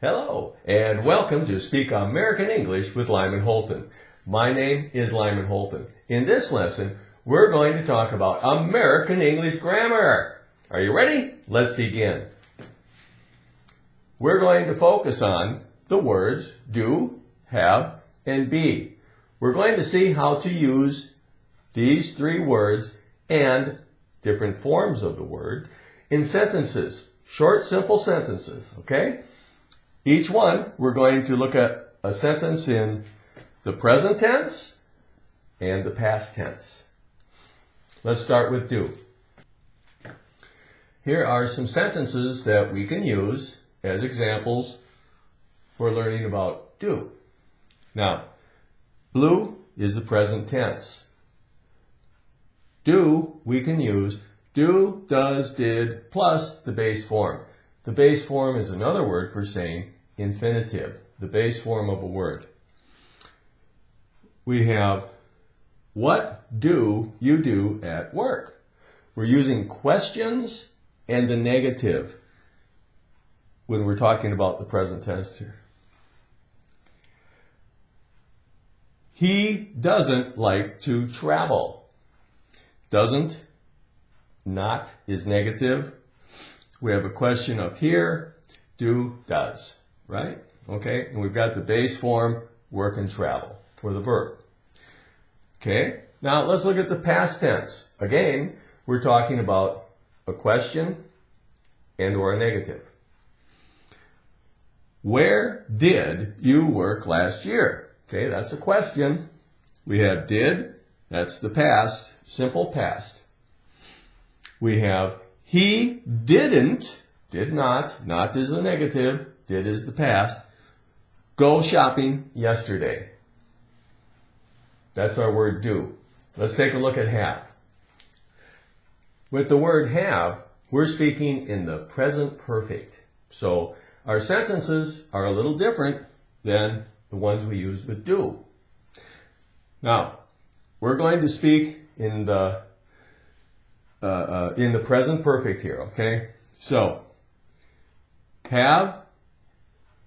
Hello, and welcome to Speak American English with Lyman Holton. My name is Lyman Holton. In this lesson, we're going to talk about American English grammar. Are you ready? Let's begin. We're going to focus on the words do, have, and be. We're going to see how to use these three words and different forms of the word in sentences. Short, simple sentences, okay? Each one, we're going to look at a sentence in the present tense and the past tense. Let's start with do. Here are some sentences that we can use as examples for learning about do. Now, blue is the present tense. Do, we can use do, does, did, plus the base form. The base form is another word for saying infinitive, the base form of a word. We have, what do you do at work? We're using questions and the negative when we're talking about the present tense here. He doesn't like to travel. Doesn't, not is negative. We have a question up here, do, does, right? Okay, and we've got the base form, work and travel, for the verb. Okay, now let's look at the past tense. Again, we're talking about a question and or a negative. Where did you work last year? Okay, that's a question. We have did, that's the past, simple past. We have he didn't, did not is the negative, did is the past, go shopping yesterday. That's our word do. Let's take a look at have. With the word have, we're speaking in the present perfect. So our sentences are a little different than the ones we use with do. Now, we're going to speak in the present perfect here, okay? So, have,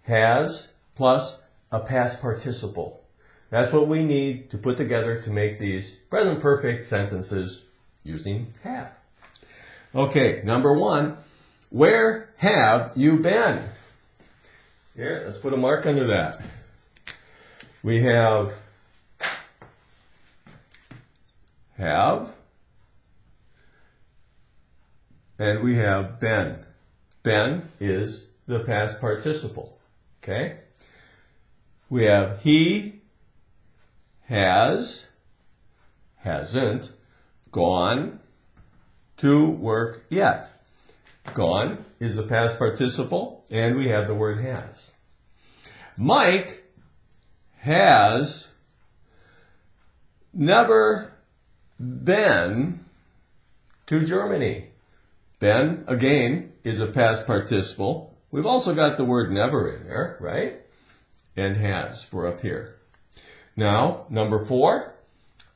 has, plus a past participle. That's what we need to put together to make these present perfect sentences using have. Okay, number one, where have you been? Here, let's put a mark under that. We have, and we have been. Been is the past participle, okay? We have he has, hasn't, gone to work yet. Gone is the past participle, and we have the word has. Mike has never been to Germany. Been, again, is a past participle. We've also got the word never in there, right? And has for up here. Now, number 4,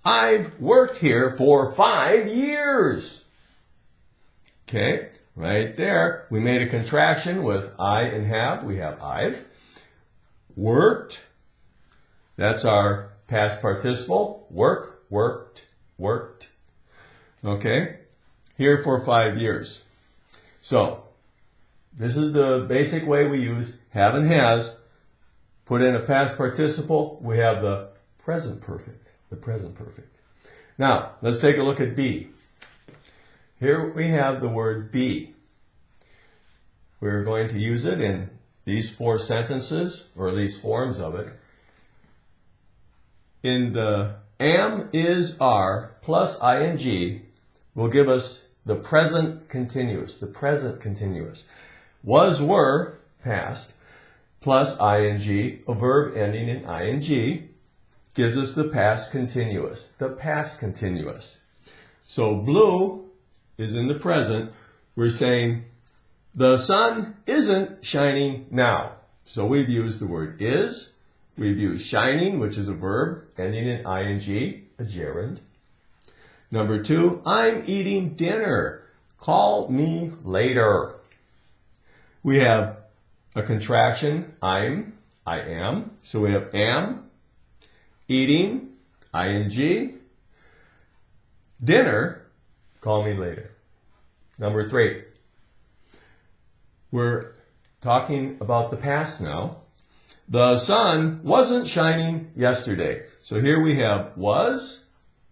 I've worked here for 5 years. Okay, right there. We made a contraction with I and have. We have I've worked. That's our past participle. Work, worked, worked. Okay, here for 5 years. So, this is the basic way we use have and has. Put in a past participle, we have the present perfect. The present perfect. Now, let's take a look at be. Here we have the word be. We're going to use it in these 4 sentences, or these forms of it. In the am, is, are, plus ing will give us the present continuous. The present continuous. Was, were, past, plus ing, a verb ending in ing, gives us the past continuous. The past continuous. So blue is in the present. We're saying the sun isn't shining now. So we've used the word is. We've used shining, which is a verb ending in ing, a gerund. Number 2, I'm eating dinner. Call me later. We have a contraction, I'm, I am. So we have am, eating, ing, dinner, call me later. Number 3. We're talking about the past now. The sun wasn't shining yesterday. So here we have was,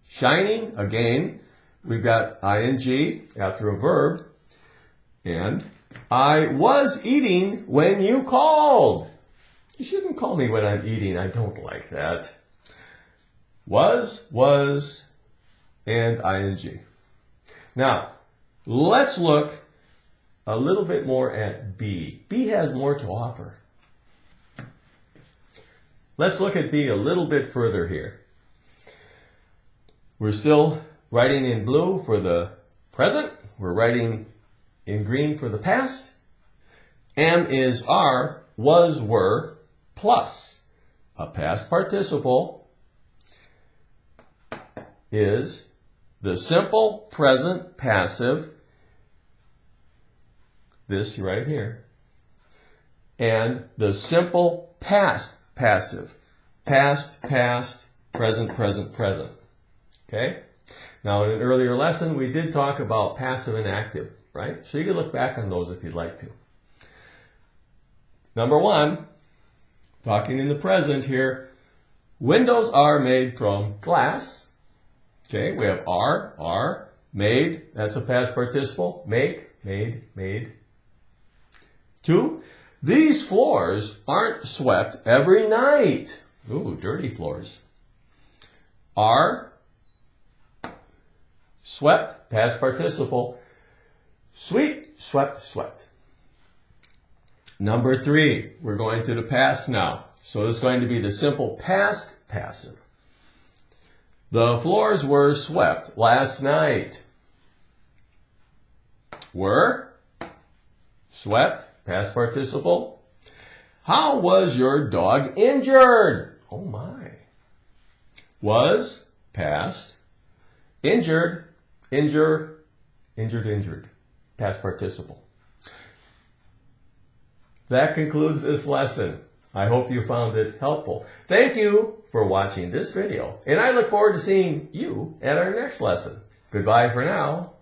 shining, again. We've got ing after a verb. And I was eating when you called. You shouldn't call me when I'm eating. I don't like that. Was, and ing. Now, let's look a little bit more at be. Be has more to offer. Let's look at be a little bit further here. We're still writing in blue for the present. We're writing in green for the past. Am is are, was were, plus a past participle is the simple present passive, this right here, and the simple past passive, past, present, present. Okay? Now, in an earlier lesson, we did talk about passive and active, right? So you can look back on those if you'd like to. Number 1, talking in the present here, windows are made from glass. Okay, we have are, made, that's a past participle, make, made. 2, these floors aren't swept every night. Ooh, dirty floors. Are, swept, past participle, sweep, swept. Number 3, we're going to the past now. So it's going to be the simple past passive. The floors were swept last night. Were, swept, past participle. How was your dog injured? Oh my. Was, past. Injured, injured, past participle. That concludes this lesson. I hope you found it helpful. Thank you for watching this video, and I look forward to seeing you at our next lesson. Goodbye for now.